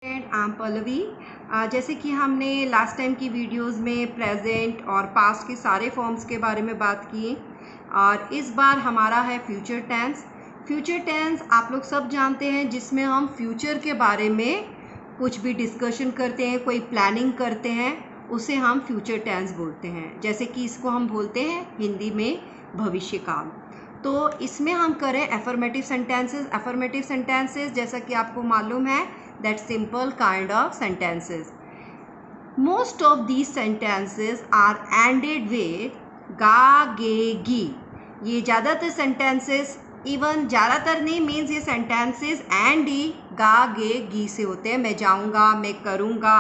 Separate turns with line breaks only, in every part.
I'm Pallavi. जैसे कि हमने लास्ट टाइम की वीडियोस में प्रेजेंट और पास्ट के सारे फॉर्म्स के बारे में बात की और इस बार हमारा है फ्यूचर टेंस। फ्यूचर टेंस आप लोग सब जानते हैं, जिसमें हम फ्यूचर के बारे में कुछ भी डिस्कशन करते हैं, कोई प्लानिंग करते हैं, उसे हम फ्यूचर टेंस बोलते हैं। जैसे कि इसको हम बोलते हैं हिंदी में भविष्य काल। तो इसमें हम करें एफर्मेटिव सेंटेंसेस। एफर्मेटिव सेंटेंसेस जैसा कि आपको मालूम है, that simple kind of sentences. Most of these sentences are ended with ga, ge, gi. ये ज़्यादातर sentences, इवन ज़्यादातर नहीं, मीन्स ये sentences एंड ही गा गे गी से होते हैं। मैं जाऊँगा, मैं करूँगा,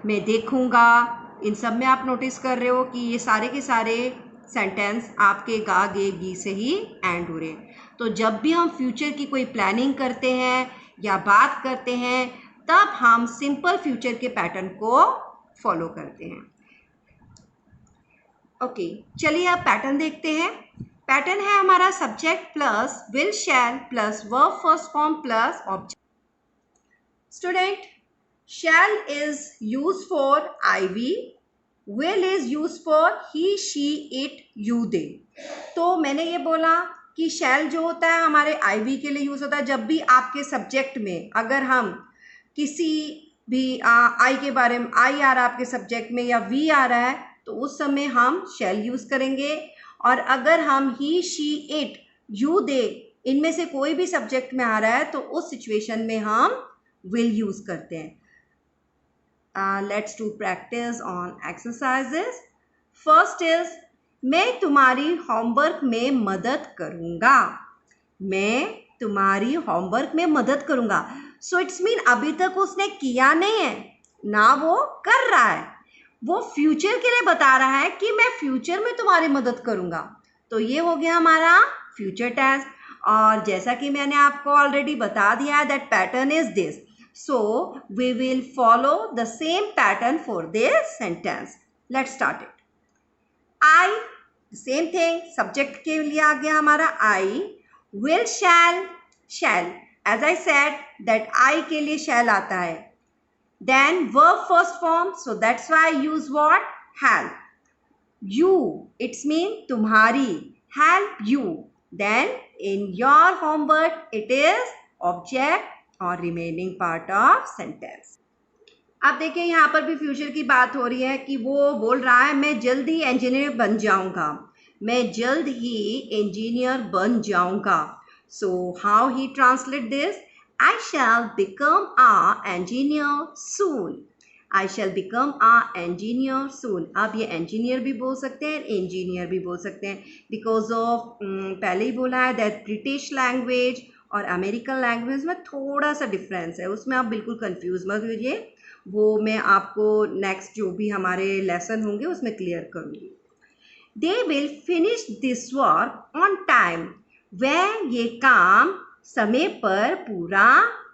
मैं देखूँगा, इन सब में आप नोटिस कर रहे हो कि ये सारे के सारे सेंटेंस आपके गा गे गी से ही एंड हो रहे हैं। तो जब भी हम फ्यूचर की कोई प्लानिंग करते हैं या बात करते हैं, तब हम सिंपल फ्यूचर के पैटर्न को फॉलो करते हैं। ओके, चलिए अब पैटर्न देखते हैं। पैटर्न है हमारा subject plus will shall plus verb first form plus object. Student, shall is use for I we, will is use for he she it you they. तो मैंने ये बोला कि शैल जो होता है हमारे आई वी के लिए यूज़ होता है। जब भी आपके सब्जेक्ट में अगर हम किसी भी आई के बारे में, आई आ रहा है आपके सब्जेक्ट में या वी आ रहा है, तो उस समय हम शैल यूज़ करेंगे। और अगर हम ही शी इट यू दे इनमें से कोई भी सब्जेक्ट में आ रहा है, तो उस सिचुएशन में हम विल यूज़ करते हैं। Let's do practice on exercises. First is, मैं तुम्हारी होमवर्क में मदद करूँगा। मैं तुम्हारी होमवर्क में मदद करूँगा। सो इट्स मीन अभी तक उसने किया नहीं है ना, वो कर रहा है। वो फ्यूचर के लिए बता रहा है कि मैं फ्यूचर में तुम्हारी मदद करूँगा। तो ये हो गया हमारा फ्यूचर टेंस। और जैसा कि मैंने आपको ऑलरेडी बता दिया है, that pattern is this. So we will follow the same pattern for this sentence. Let's start it. I, same thing, subject के लिए आ गया हमारा I. Will shall, shall as I said that I के लिए शैल आता है। Then verb first form, so that's why I use what, help. You, it's mean तुम्हारी, help you. Then in your homework it is object और remaining part of sentence. अब देखिए यहाँ पर भी फ्यूचर की बात हो रही है कि वो बोल रहा है मैं जल्द ही इंजीनियर बन जाऊँगा। मैं जल्द ही इंजीनियर बन जाऊँगा। So how he translate this, I shall become a engineer soon. I shall become a engineer soon. अब ये इंजीनियर भी बोल सकते हैं, इंजीनियर भी बोल सकते हैं, बिकॉज ऑफ पहले ही बोला है दैट ब्रिटिश लैंग्वेज और अमेरिकन लैंग्वेज में थोड़ा सा डिफरेंस है। उसमें आप बिल्कुल कंफ्यूज मत होइए, वो मैं आपको नेक्स्ट जो भी हमारे लेसन होंगे उसमें क्लियर करूँगी। They will finish this work on time. वह ये काम समय पर पूरा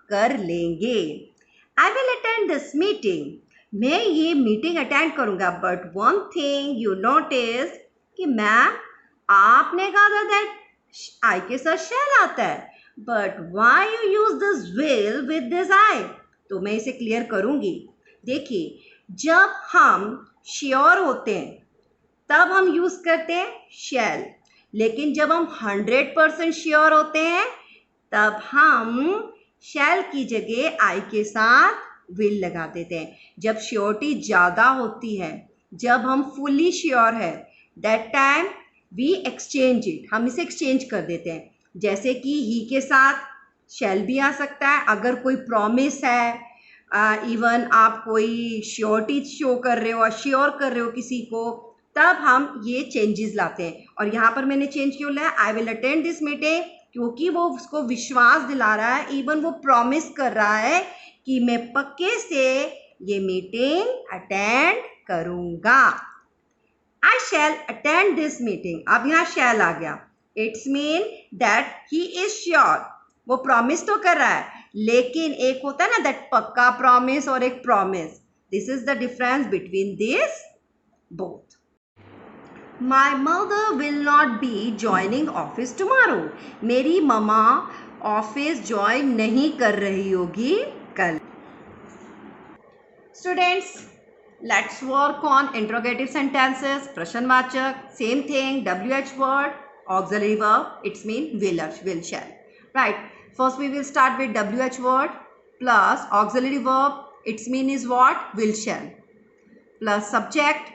कर लेंगे। I will attend this meeting. मैं ये मीटिंग अटेंड करूँगा। But one thing you notice कि मैम आपने कहा था दैट आई के साथ शैल आता है, but why you use this will with this I. तो मैं इसे क्लियर करूँगी। देखिए, जब हम श्योर होते हैं तब हम यूज़ करते हैं शैल, लेकिन जब हम 100% श्योर होते हैं तब हम शैल की जगह आई के साथ विल लगा देते हैं। जब श्योरिटी ज़्यादा होती है, जब हम फुली श्योर है, that time we exchange it, हम इसे एक्सचेंज कर देते हैं। जैसे कि ही के साथ शैल भी आ सकता है अगर कोई प्रॉमिस है, इवन आप कोई श्योरिटी शो कर रहे हो, श्योर कर रहे हो किसी को, तब हम ये चेंजेस लाते हैं। और यहाँ पर मैंने चेंज क्यों लाया, I will attend this meeting, क्योंकि वो उसको विश्वास दिला रहा है, इवन वो प्रॉमिस कर रहा है कि मैं पक्के से ये मीटिंग अटेंड करूँगा। आई शैल अटेंड दिस मीटिंग। अब यहाँ शैल आ गया, it's mean that he is sure. वो प्रॉमिस तो कर रहा है, लेकिन एक होता है ना दैट पक्का प्रॉमिस और एक promise. This is the difference between this both. My mother will not be joining office tomorrow. मेरी ममा ऑफिस ज्वाइन नहीं कर रही होगी कल। Students, let's work on interrogative sentences. प्रश्नवाचक, same thing, WH word, auxiliary verb, it's mean will, shall. Right. First we will start with WH word plus auxiliary verb, its mean is what? Will, shall. Plus subject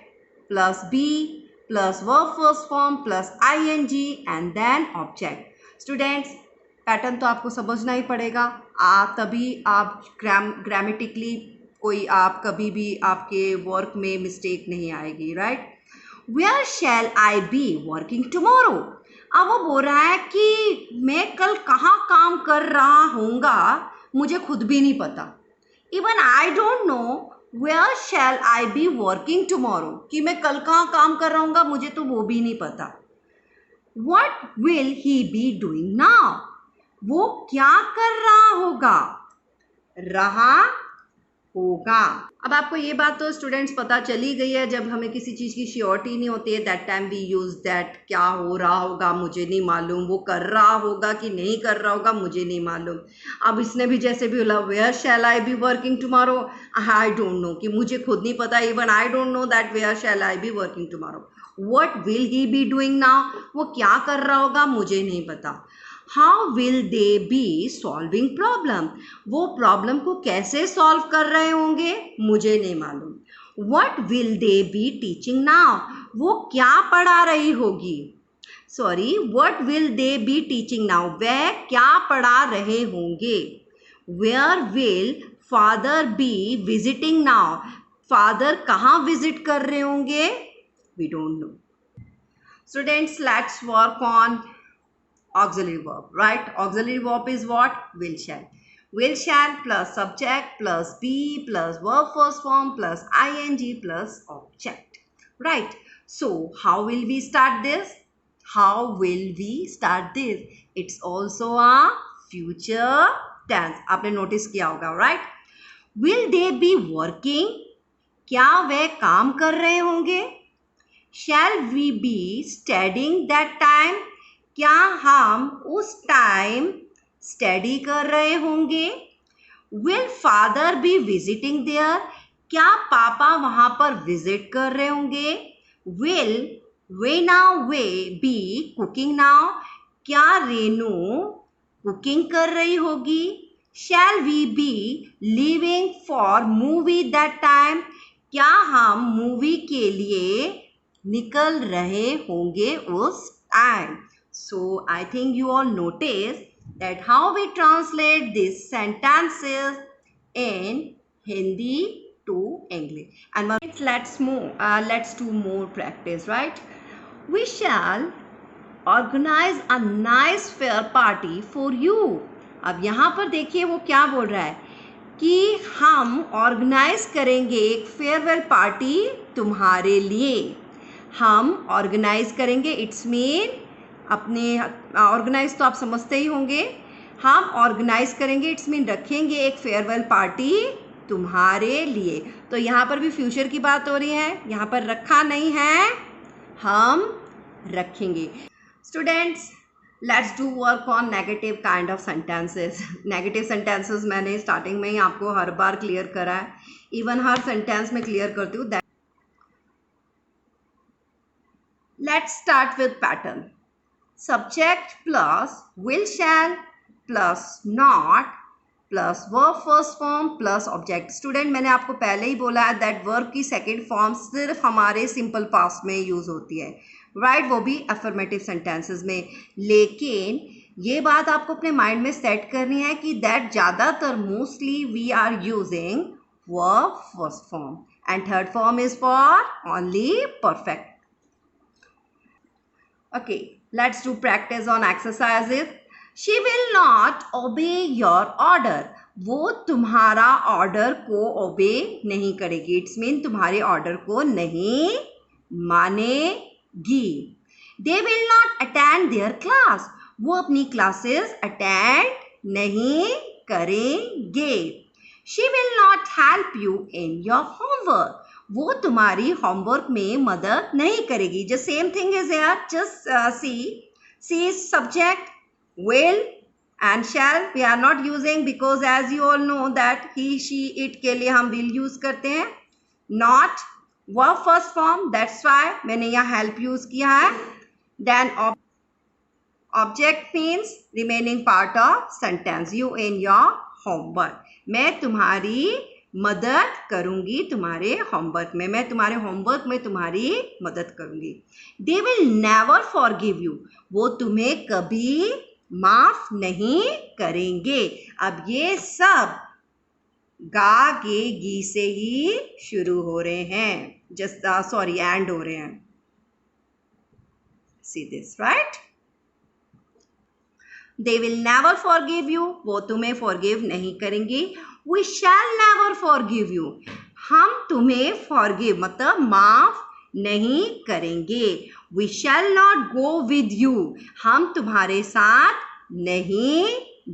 plus be plus verb first form plus ing and then object. Students, pattern तो आपको समझना ही पड़ेगा, तभी आप grammatically कोई आप कभी भी आपके वर्क में मिस्टेक नहीं आएगी. Right. Where shall I be working tomorrow. अब वो बोल रहा है कि मैं कल कहाँ काम कर रहा होऊंगा, मुझे खुद भी नहीं पता. Even I don't know where shall I be working tomorrow, कि मैं कल कहाँ काम कर रहा हूँगा मुझे तो वो भी नहीं पता. What will he be doing now. वो क्या कर रहा होगा, रहा होगा. अब आपको ये बात तो स्टूडेंट्स पता चली गई है, जब हमें किसी चीज़ की श्योरिटी नहीं होती है that time we use that. क्या हो रहा होगा मुझे नहीं मालूम, वो कर रहा होगा कि नहीं कर रहा होगा मुझे नहीं मालूम. अब इसने भी जैसे भी बोला where shall I be working tomorrow, I don't know, कि मुझे खुद नहीं पता. Even I don't know that where shall I be working tomorrow. What will he be doing now, वो क्या कर रहा होगा मुझे नहीं पता. How will they be solving problem, वो प्रॉब्लम को कैसे सॉल्व कर रहे होंगे मुझे नहीं मालूम. What will they be teaching now, वो क्या पढ़ा रही होगी. Sorry, what will they be teaching now, वह क्या पढ़ा रहे होंगे. Where will father be visiting now, father कहाँ विजिट कर रहे होंगे, we don't know. Students, let's work on auxiliary verb. Right. Auxiliary verb is what? Will, shall. Will, shall plus subject plus be plus verb first form plus ing plus object. Right. So how will we start this? How will we start this? It's also a future tense. आपने notice किया होगा. Right. Will they be working, क्या वे काम कर रहे होंगे. Shall we be studying that time, क्या हम उस टाइम स्टडी कर रहे होंगे. Will father be visiting there, क्या पापा वहाँ पर विजिट कर रहे होंगे. Will vena way be cooking now, क्या रेनू कुकिंग कर रही होगी. Shall we be leaving for movie that time, क्या हम मूवी के लिए निकल रहे होंगे उस time. So I think you all notice that how we translate these sentences in Hindi to English. And let's do more practice, right? We shall organize a nice fair party for you. अब यहाँ पर देखिए वो क्या बोल रहा है कि हम ऑर्गेनाइज करेंगे एक फेयरवेल पार्टी तुम्हारे लिए. हम ऑर्गेनाइज करेंगे, इट्स मीन अपने ऑर्गेनाइज तो आप समझते ही होंगे. हम ऑर्गेनाइज करेंगे, इट्स मीन रखेंगे एक फेयरवेल पार्टी तुम्हारे लिए. तो यहाँ पर भी फ्यूचर की बात हो रही है, यहाँ पर रखा नहीं है, हम रखेंगे. Students, let's do work on negative kind of sentences. Negative sentences मैंने स्टार्टिंग में ही आपको हर बार क्लियर करा है, इवन हर सेंटेंस में क्लियर करती हूँ. Let's start with pattern. Subject plus will, shall plus not plus verb first form plus object. Student, मैंने आपको पहले ही बोला है दैट वर्ब की सेकेंड फॉर्म सिर्फ हमारे सिंपल पास्ट में यूज़ होती है. राइट. वो भी अफर्मेटिव सेंटेंसेस में. लेकिन ये बात आपको अपने माइंड में सेट करनी है कि दैट ज़्यादातर mostly we are using verb first form and third form is for only perfect. Okay, let's do practice on exercises. She will not obey your order. वो तुम्हारा ऑर्डर को ओबे नहीं करेगी, इट्स मीन तुम्हारे ऑर्डर को नहीं मानेगी. They will not attend their class. वो अपनी क्लासेस अटेंड नहीं करेंगे. She will not help you in your homework. वो तुम्हारी होमवर्क में मदद नहीं करेगी. जो same thing is here, just see is subject, will and shall we are not using because as you all know that he she it के लिए हम विल यूज करते हैं. Not verb first form, that's why मैंने यहाँ help use किया है. Then object means remaining part of sentence. You in your homework. मैं तुम्हारी मदद करूंगी तुम्हारे होमवर्क में. मैं तुम्हारे होमवर्क में तुम्हारी मदद करूंगी. दे विल नेवर फॉरगिव यू. वो तुम्हें कभी माफ नहीं करेंगे. अब ये सब गा गे गी से ही शुरू हो रहे हैं. जस्ट सॉरी एंड हो रहे हैं. See this right. They will never forgive you. वो तुम्हें फॉरगिव नहीं करेंगी. We shall never forgive you. हम तुम्हें फॉरगिव मतलब माफ नहीं करेंगे. We shall not go with you. हम तुम्हारे साथ नहीं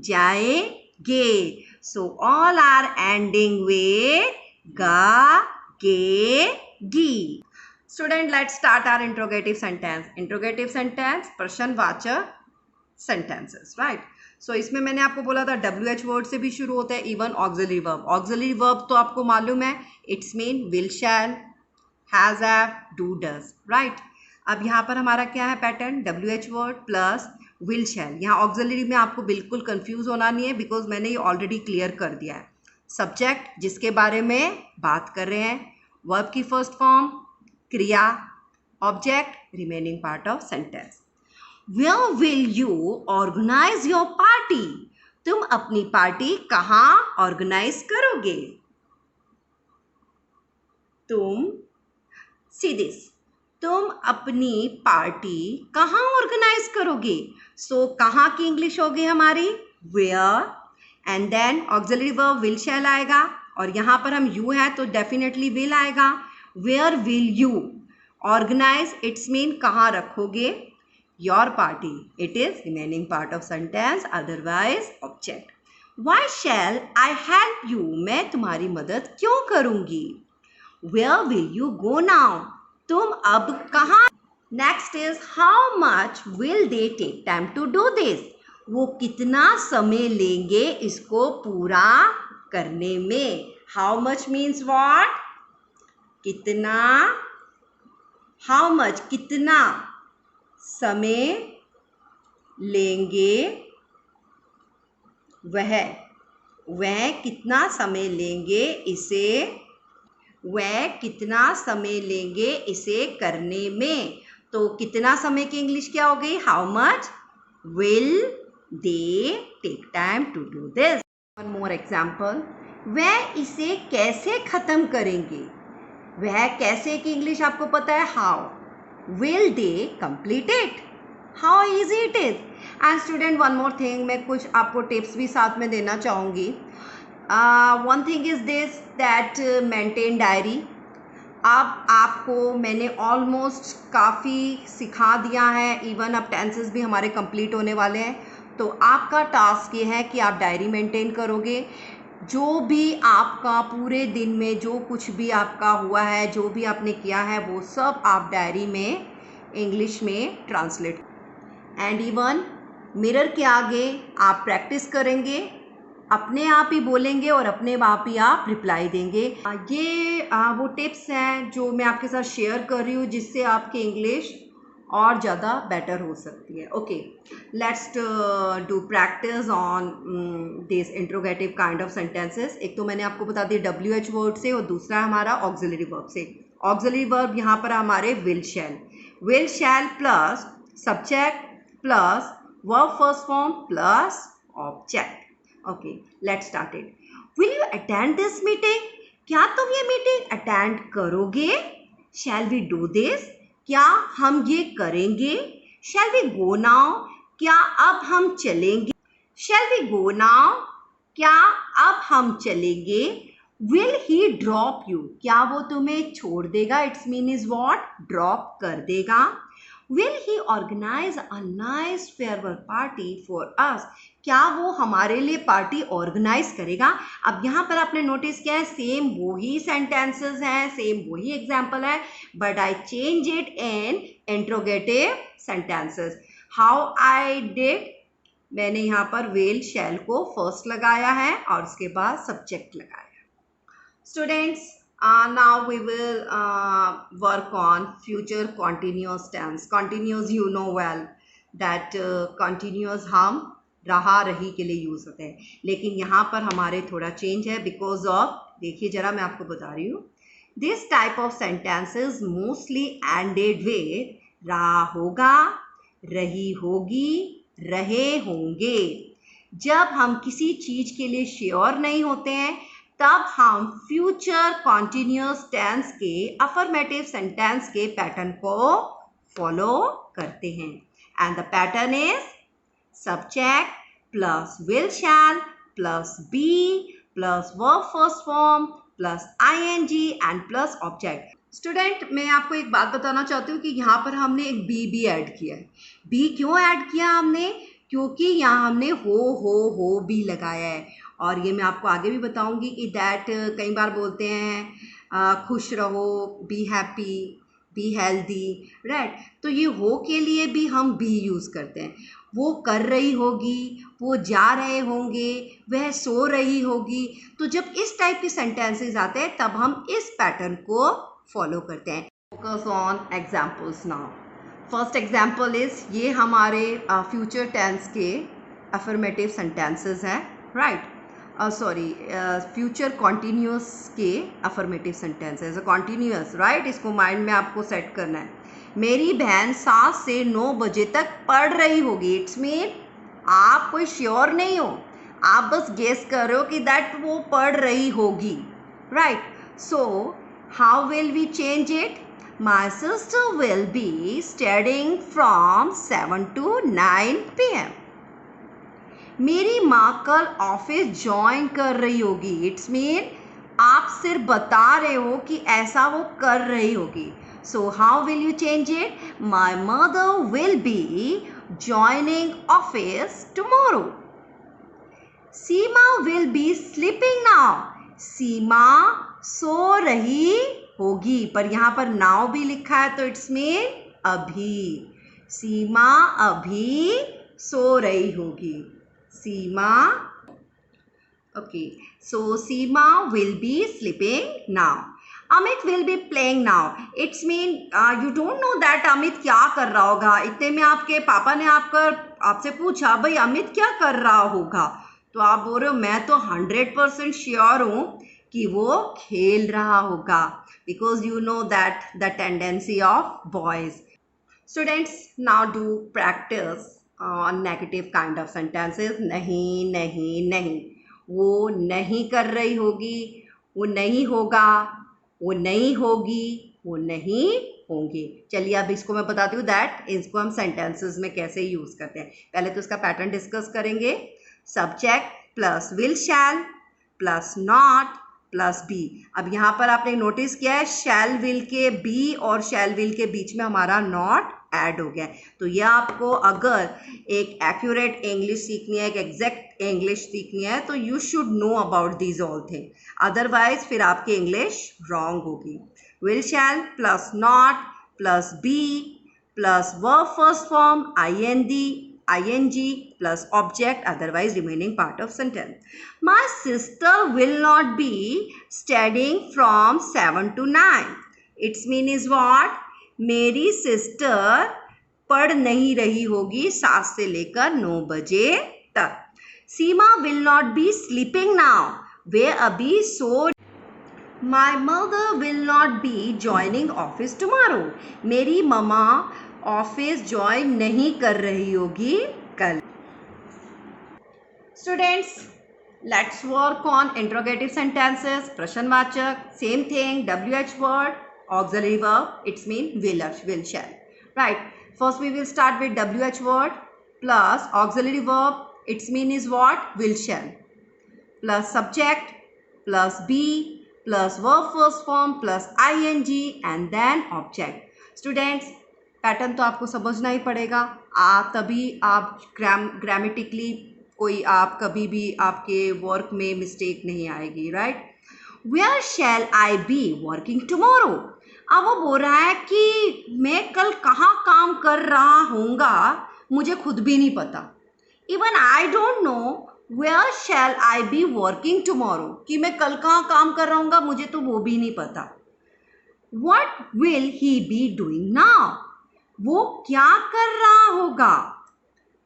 जाएंगे. So all are ending with गा गे गी. Student, let's start our interrogative sentence. Interrogative sentence प्रश्नवाचक सेंटेंसेस, राइट. सो इसमें मैंने आपको बोला था WH वर्ड से भी शुरू होता है. Even auxiliary verb. Auxiliary verb तो आपको मालूम है, it's mean will, shall, has, have, do, does, right. अब यहाँ पर हमारा क्या है pattern? WH word plus will, shall. यहाँ ऑक्सिलरी में आपको बिल्कुल कंफ्यूज होना नहीं है बिकॉज मैंने ये ऑलरेडी क्लियर कर दिया है. सब्जेक्ट जिसके बारे में बात कर रहे हैं, वर्ब की फर्स्ट फॉर्म क्रिया, object remaining part of sentence. Where will you organize your party? तुम अपनी पार्टी कहाँ ऑर्गेनाइज करोगे? तुम see this. तुम अपनी पार्टी कहाँ ऑर्गेनाइज करोगे? सो कहाँ की इंग्लिश होगी हमारी? Where. And then auxiliary verb will, shall आएगा. और यहाँ पर हम यू है तो डेफिनेटली विल आएगा. Where will you organize? It's mean कहाँ रखोगे your party. It is remaining part of sentence, otherwise object. Why shall I help you? मैं तुम्हारी मदद क्यों करूंगी? Where will you go now? तुम अब कहाँ? Next is how much will they take time to do this? वो कितना समय लेंगे इसको पूरा करने में? How much means what? कितना. How much कितना समय लेंगे वह कितना समय लेंगे इसे, वह कितना समय लेंगे इसे करने में. तो कितना समय की इंग्लिश क्या हो गई? How much will they take time to do this. One more example. वह इसे कैसे खत्म करेंगे? वह कैसे की इंग्लिश आपको पता है, how. Will they complete it? How easy it is. And student, one more thing, मैं कुछ आपको टिप्स भी साथ में देना चाहूँगी. One thing is this that maintain diary. अब आपको मैंने ऑलमोस्ट काफ़ी सिखा दिया है. इवन अब टेंसेस भी हमारे कंप्लीट होने वाले हैं. तो आपका टास्क ये है कि आप डायरी मेंटेन करोगे. जो भी आपका पूरे दिन में जो कुछ भी आपका हुआ है, जो भी आपने किया है, वो सब आप डायरी में इंग्लिश में ट्रांसलेट. एंड इवन मिरर के आगे आप प्रैक्टिस करेंगे, अपने आप ही बोलेंगे और अपने आप ही आप रिप्लाई देंगे. ये वो टिप्स हैं जो मैं आपके साथ शेयर कर रही हूँ जिससे आपकी इंग्लिश और ज़्यादा बेटर हो सकती है. Okay, let's do practice on this interrogative kind of sentences. एक तो मैंने आपको बता दिया WH वर्ड से और दूसरा हमारा ऑक्सिलरी वर्ब से. ऑक्सिलरी वर्ब यहाँ पर हमारे will, shall. Will, shall plus subject plus verb first form plus object. Okay, let's start it. Will you attend this meeting? क्या तुम ये मीटिंग अटेंड करोगे? Shall we do this? क्या हम ये करेंगे? Shall we go now? क्या अब हम चलेंगे? Shall we go now? क्या अब हम चलेंगे? Will he drop you? क्या वो तुम्हें छोड़ देगा? It's mean is what? Drop कर देगा. Will he organise a nice farewell party for us? क्या वो हमारे लिए पार्टी ऑर्गेनाइज करेगा? अब यहाँ पर आपने नोटिस किया है सेम वही सेंटेंसेस हैं, सेम वही एग्जाम्पल है, but I change it in interrogative sentences. How I did? मैंने यहाँ पर will shall को फर्स्ट लगाया है और उसके बाद सब्जेक्ट लगाया। Students, now we will work on future continuous tense. Continuous you know well that continuous हम रहा रही के लिए यूज़ होते हैं, लेकिन यहाँ पर हमारे थोड़ा चेंज है बिकॉज ऑफ, देखिए ज़रा मैं आपको बता रही हूँ, this type of sentences mostly ended with रहा होगा, रही होगी, रहे होंगे। जब हम किसी चीज़ के लिए श्योर नहीं होते हैं तब हम फ्यूचर कॉन्टिन्यूस टेंस के अफर्मेटिव सेंटेंस के पैटर्न को फॉलो करते हैं। And the pattern is subject plus will shall plus be plus verb first form plus ING and plus object. Student, मैं आपको एक बात बताना चाहती हूँ कि यहाँ पर हमने एक बी भी ऐड किया है। बी क्यों ऐड किया हमने? क्योंकि यहाँ हमने हो भी लगाया है, और ये मैं आपको आगे भी बताऊंगी कि दैट कई बार बोलते हैं खुश रहो, be happy, be healthy, right. तो ये हो के लिए भी हम बी यूज़ करते हैं। वो कर रही होगी, वो जा रहे होंगे, वह सो रही होगी। तो जब इस टाइप के सेंटेंसेस आते हैं तब हम इस पैटर्न को फॉलो करते हैं। Focus on examples now. First example is, ये हमारे फ्यूचर टेंस के अफर्मेटिव सेंटेंसेस हैं, राइट। फ्यूचर कॉन्टीन्यूस के अफर्मेटिव सेंटेंसेस, कॉन्टीन्यूस, राइट। इसको माइंड में आपको सेट करना है। मेरी बहन 7 से 9 बजे तक पढ़ रही होगी। इट्स मीन आप कोई श्योर नहीं हो, आप बस गेस कर रहे हो कि दैट वो पढ़ रही होगी, right. So how will we change it? My sister will be studying from 7 to 9 PM. मेरी माँ कल ऑफिस ज्वाइन कर रही होगी। इट्स मीन आप सिर्फ बता रहे हो कि ऐसा वो कर रही होगी। So how will you change it? My mother will be joining office tomorrow. Seema will be sleeping now. Seema सो रही होगी, पर यहाँ पर नाउ भी लिखा है तो इट्स मीन अभी। सीमा अभी सो रही होगी। सीमा, okay, so Seema will be sleeping now. Amit will be playing now. It's mean you don't know that Amit क्या कर रहा होगा। इतने में आपके पापा ने आपसे पूछा, भाई अमित क्या कर रहा होगा, तो आप बोल रहे हो मैं तो 100% श्योर हूँ कि वो खेल रहा होगा, because you know that the tendency of boys. Students, now do practice negative kind of sentences. नहीं नहीं नहीं, वो नहीं कर रही होगी, वो नहीं होगा, वो नहीं होगी, वो नहीं होंगे। चलिए अब इसको मैं बताती हूँ दैट इसको हम सेंटेंसेस में कैसे यूज़ करते हैं। पहले तो इसका पैटर्न डिस्कस करेंगे। Subject plus will shall plus not plus be. अब यहाँ पर आपने नोटिस किया है शैल विल के बी और शैल विल के बीच में हमारा नॉट ऐड हो गया। तो यह आपको अगर एक एक्यूरेट इंग्लिश सीखनी है, एक एग्जैक्ट इंग्लिश सीखनी है, तो you should know about these all thing, otherwise फिर आपकी इंग्लिश रॉन्ग होगी। Will shall plus not plus be plus verb first form ING plus object, otherwise remaining part of sentence. My sister will not be studying from 7 to 9. It's mean is what? मेरी सिस्टर पढ़ नहीं रही होगी 7 से लेकर 9 बजे तक। Seema will not be sleeping now, वे अभी सो। My mother will not be joining office tomorrow, मेरी ममा ऑफिस ज्वाइन नहीं कर रही होगी कल। Students, let's work on interrogative sentences. प्रश्नवाचक, same thing, WH word, auxiliary verb, it's mean will shall, right? First we will start with WH word plus auxiliary verb, its mean is what? Will shall, plus subject plus be plus verb first form plus ing and then object. Students, pattern तो आपको समझना ही पड़ेगा, तभी आप grammatically कोई आप कभी भी आपके वर्क में मिस्टेक नहीं आएगी, right. Where shall I be working tomorrow? अब वो बोल रहा है कि मैं कल कहाँ काम कर रहा हूँगा, मुझे खुद भी नहीं पता। Even I don't know where shall I be working tomorrow, कि मैं कल कहाँ काम कर रहा हूँ मुझे तो वो भी नहीं पता. What will he be doing now? वो क्या कर रहा होगा,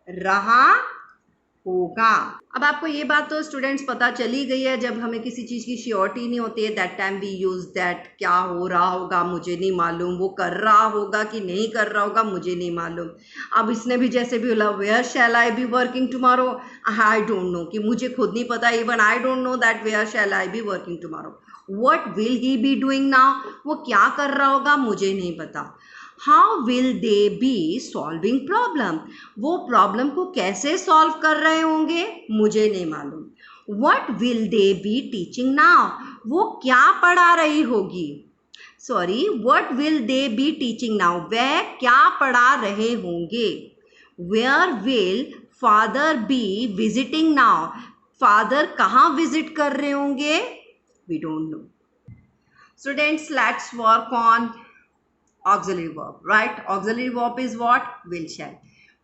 रहा होगा. अब आपको ये बात तो स्टूडेंट्स पता चली गई है, जब हमें किसी चीज़ की श्योरिटी नहीं होती है that time we use that. क्या हो रहा होगा मुझे नहीं मालूम, वो कर रहा होगा कि नहीं कर रहा होगा मुझे नहीं मालूम. अब इसने भी जैसे भी बोला where shall I be working tomorrow, I don't know, कि मुझे खुद नहीं पता. Even I don't know that where shall I be working tomorrow. What will he be doing now, वो क्या कर रहा होगा मुझे नहीं पता. How will they be solving problem, वो प्रॉब्लम को कैसे सॉल्व कर रहे होंगे मुझे नहीं मालूम. What will they be teaching now, वो क्या पढ़ा रही होगी. Sorry, what will they be teaching now, वह क्या पढ़ा रहे होंगे. Where will father be visiting now, father कहाँ विजिट कर रहे होंगे, we don't know. Students, let's work on auxiliary verb, right? Auxiliary verb is what? Will shall.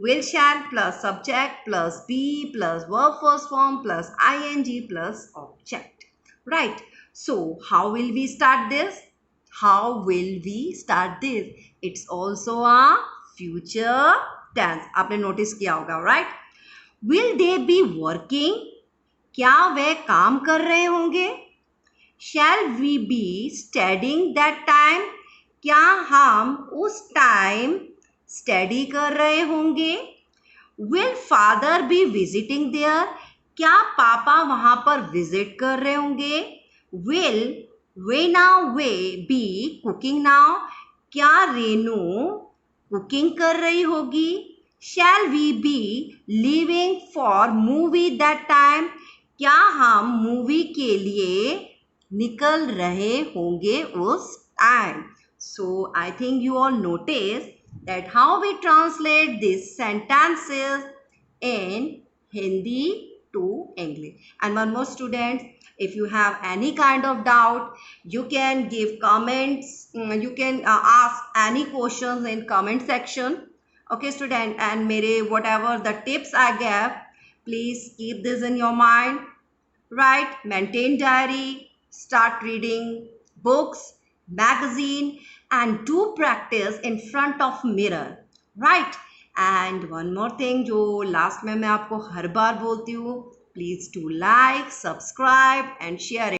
Will shall plus subject plus be plus verb first form plus ing plus object, right? So how will we start this? How will we start this? It's also a future tense. आपने notice किया होगा, right? Will they be working? क्या वे काम कर रहे होंगे? Shall we be studying that time? क्या हम उस टाइम स्टडी कर रहे होंगे. Will father be visiting there, क्या पापा वहां पर विजिट कर रहे होंगे. Will vena way be cooking now, क्या रेनू कुकिंग कर रही होगी. Shall we be leaving for movie that time, क्या हम मूवी के लिए निकल रहे होंगे उस time. So I think you all notice that how we translate these sentences in Hindi to English. And one more student, if you have any kind of doubt, you can give comments, you can ask any questions in comment section. Okay student, and mere whatever the tips I gave, please keep this in your mind, right? Maintain diary, start reading books, magazine, and do practice in front of mirror, right? And one more thing जो last में मैं आपको हर बार बोलती हूँ, please do like, subscribe and share it.